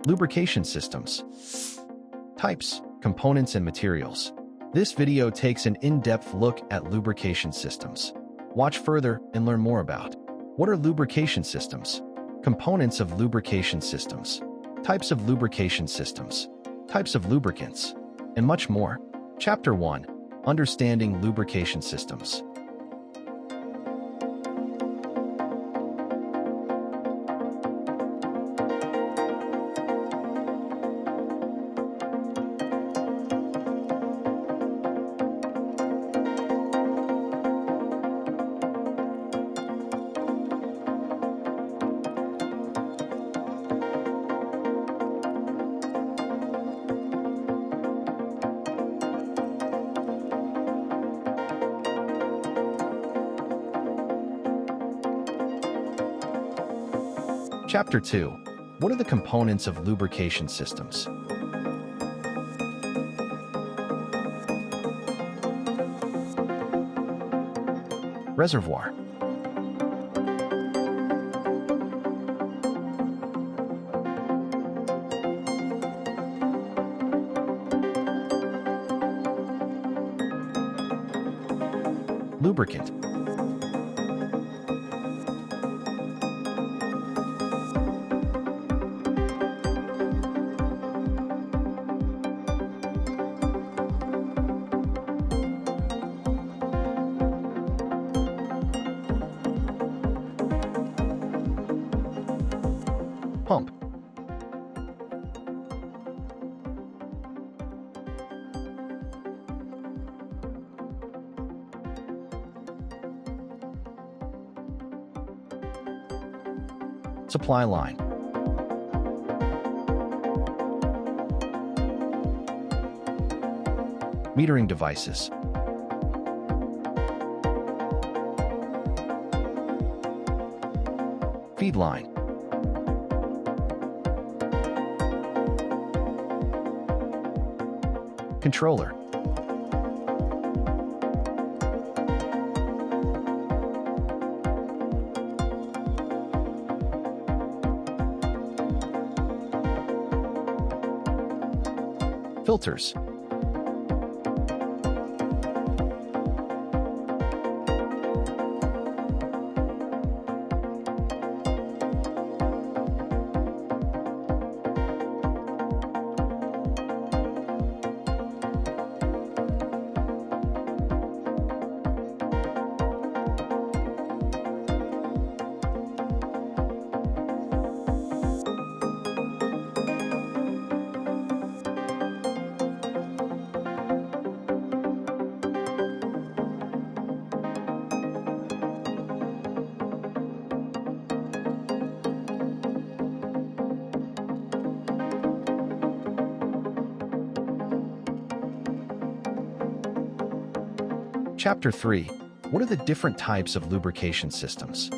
Lubrication systems. Types, components, and materials. This video takes an in-depth look at lubrication systems. Watch further and learn more about what are lubrication systems, components of lubrication systems, types of lubrication systems, types of lubricants, and much more. Chapter 1. Understanding lubrication systems. Chapter 2. What are the components of lubrication systems? Reservoir. Lubricant. Pump. Supply line. Metering devices. Feed line. Controller. Filters. Chapter 3. What are the different types of lubrication systems?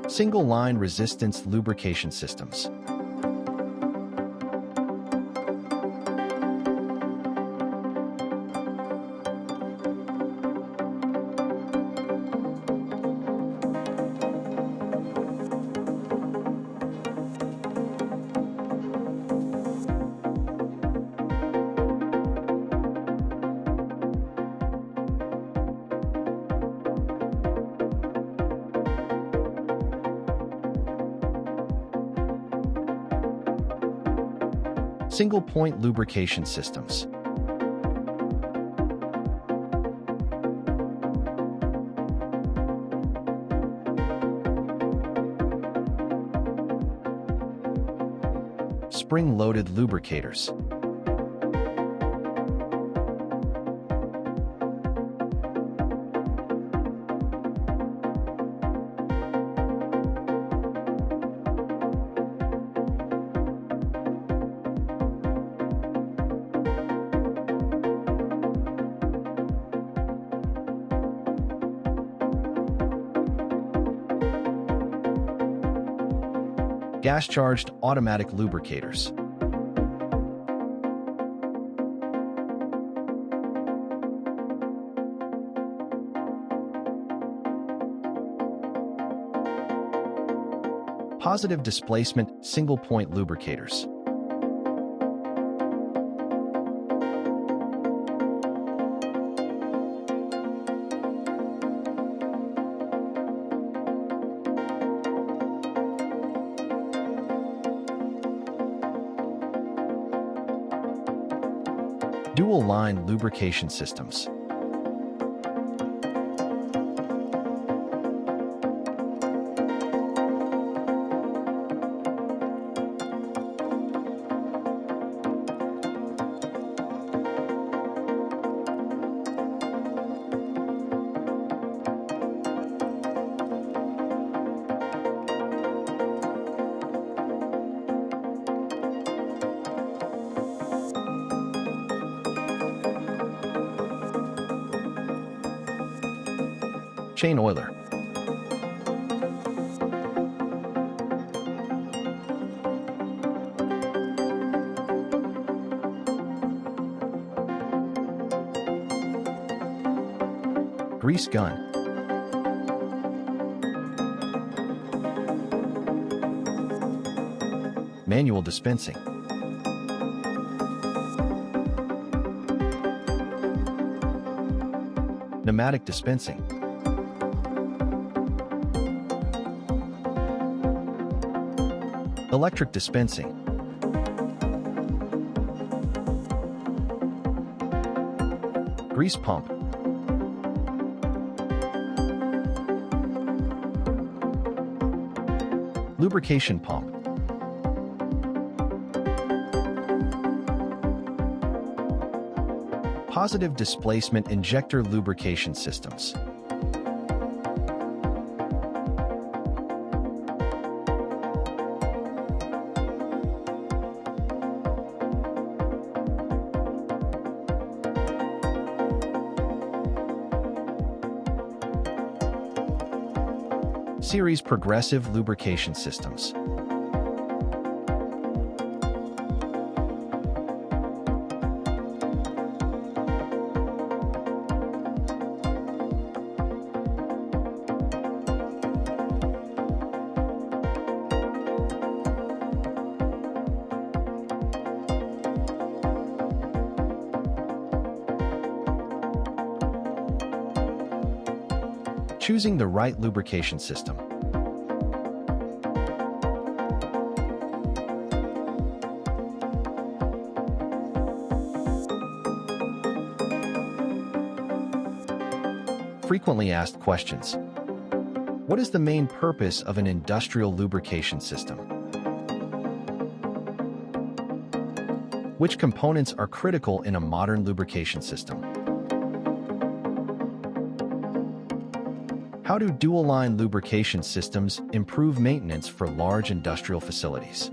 Single-line resistance lubrication systems. Single-point lubrication systems. Spring-loaded lubricators. Gas-charged automatic lubricators. Positive displacement single-point lubricators. Dual-line lubrication systems. Chain oiler. Grease gun. Manual dispensing. Pneumatic dispensing. Electric dispensing. Grease pump. Lubrication pump. Positive displacement injector lubrication systems. Series progressive lubrication systems. Choosing the right lubrication system. Frequently asked questions. What is the main purpose of an industrial lubrication system? Which components are critical in a modern lubrication system? How do dual-line lubrication systems improve maintenance for large industrial facilities?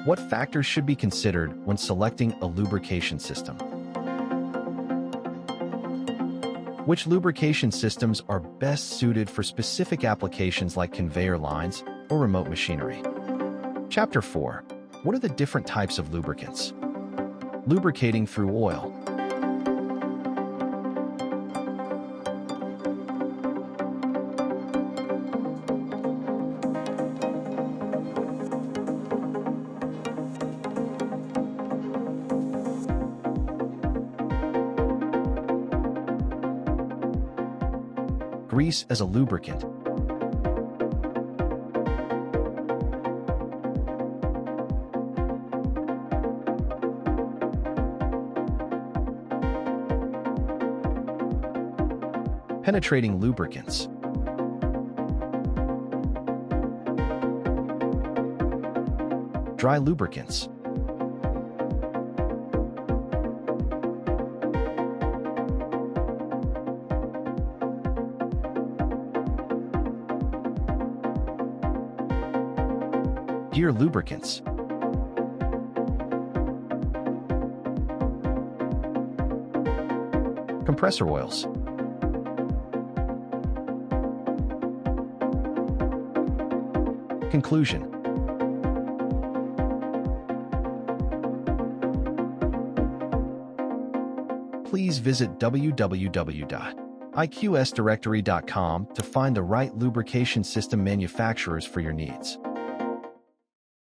What factors should be considered when selecting a lubrication system? Which lubrication systems are best suited for specific applications like conveyor lines or remote machinery? Chapter 4. What are the different types of lubricants? Lubricating through oil. Grease as a lubricant. Penetrating lubricants. Dry lubricants. Gear lubricants. Compressor oils. Conclusion. Please visit www.iqsdirectory.com to find the right lubrication system manufacturers for your needs.